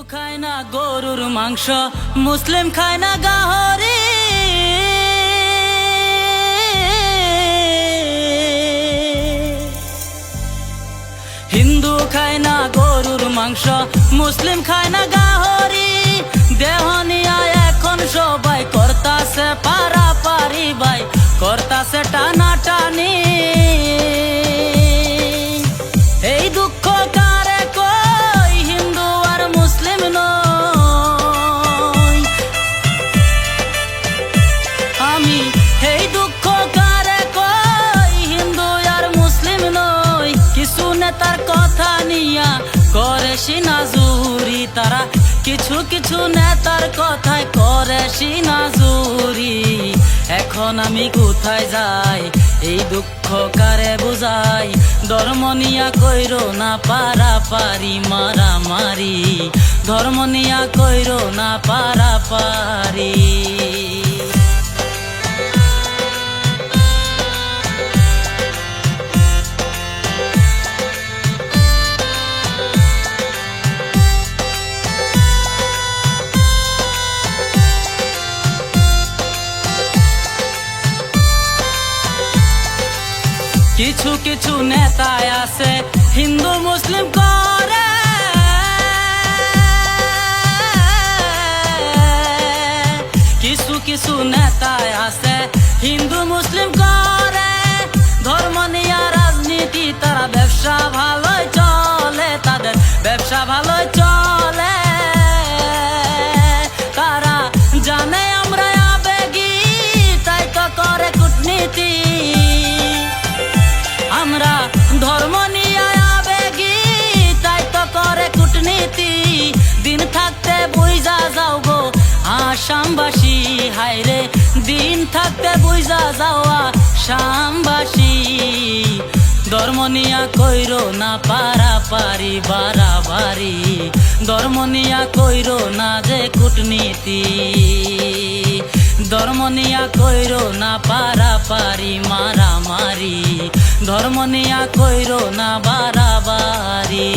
খায় না গরুর মাংস, মুসলিম খায় না গাহরি। হিন্দু খায় না গরুর মাংস, মুসলিম খায় না গাহরি। দেহ নিয়া এখন সবাই করতাছে পারাপারি ভাই, করতাছে টানাটানি। এই দুঃখ কারে কই হিন্দু আর মুসলিম নই। আমি এই দুঃখ কারে কই হিন্দু আর মুসলিম নই। কিছু নেতার কথা নিয়া করে সিনাজুরি, তারা কিছু কিছু নেতার কথায় করে সিনাজুরি। এখন আমি কোথায় যাই এই দুঃখ কারে বুঝাই। ধর্ম নিয়া কইরো না পারাপারি মারামারি, ধর্ম নিয়া কইরো না পারাপারি। কিছু কিছু নেতা আছে হিন্দু মুসলিম করে, কিছু কিছু নেতা আছে হিন্দু মুসলিম করে। ধর্ম নিয়ে রাজনীতি, তারা ব্যবসা ভালোই চলে, তাদের ব্যবসা ভালোই চলে। তারা জানে আমরা আবেগী, তাই তো করে কূটনীতি। আমরা ধর্ম নিয়ে আবেগী, তাই তো করে কূটনীতি। দিন থাকতে বুঝা যাও গো আসামবাসী, হায়রে দিন থাকতে বুঝা যাওয়া আসামবাসী। ধর্ম নিয়া কইরো না পারাপারি বারাবারি, ধর্ম নিয়া কইরো না যে কূটনীতি। ধর্ম নিয়া কইরো না পারাপারি মারামারি, ধর্ম নিয়া কইরো না বারাবারি।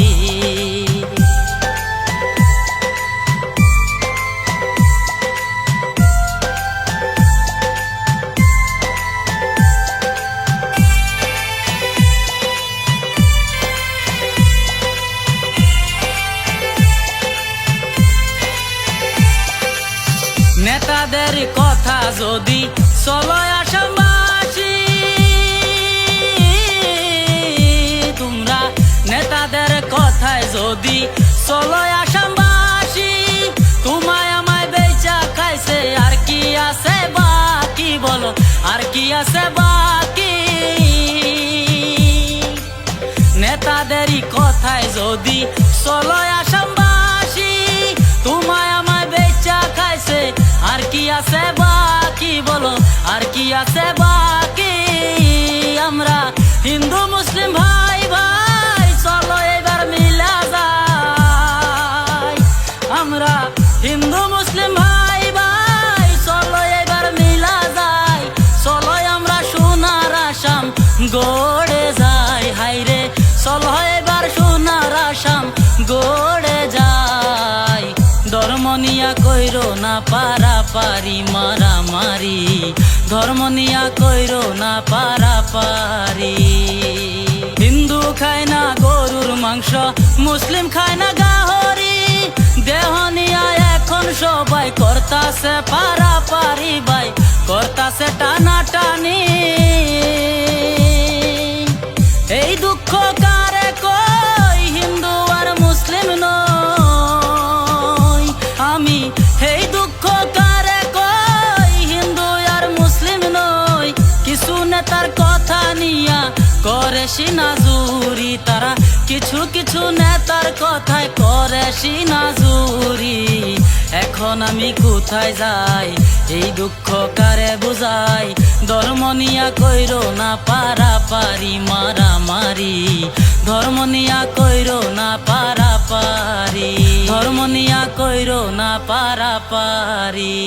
নেতাদের কথা যদি চলো আসামবাসী, তোমরা নেতাদের কথায় যদি চলো আসামবাসী। তোমায় আমায় বেচা খাইছে, আর কি আছে বাকি বলো, আর কি আছে বাকি। নেতাদেরই কথায় যদি চলো আসামবাসী, তোমায় আমায় বেচা খাইছে, আর কি আছে বাকি বলো, আর কি আছে বাকি। আমরা হিন্দু মুসলিম ভাই ভাই, চলো এবার মিলা যাই। আমরা হিন্দু মুসলিম ভাই ভাই, চলো এবার মিলা যাই। চলো আমরা সোনার আসাম গড়ে যাই, হাইরে চলো এবার সোনার আসাম গড়ে যাই। ধর্ম নিয়া কইরো না পারাপারি মারামারি, ধর্ম নিয়া কইরো না পারাপারি। হিন্দু খায় না গরুর মাংস, মুসলিম খায় না গাহরি। দেহ নিয়া এখন সবাই করতাছে পারাপারি ভাই, করতাছে টানাটানি। এই দুঃখ কারে কই হিন্দু আর মুসলিম নই। আমি এই দুঃখ কারে কই হিন্দু আর মুসলিম নই। কিছু নেতার কথা নিয়া করে সিনাজুরি, তারা কিছু কিছু নেতার কথায় করে সিনাজুরি। এখন আমি কোথায় যাই এই দুঃখ কারে বুঝাই। ধর্ম নিয়া কইরো না পারাপারি মারামারি, ধর্ম নিয়া কইরো না পারাপারি, ধর্ম নিয়া কইরো না পারাপারি।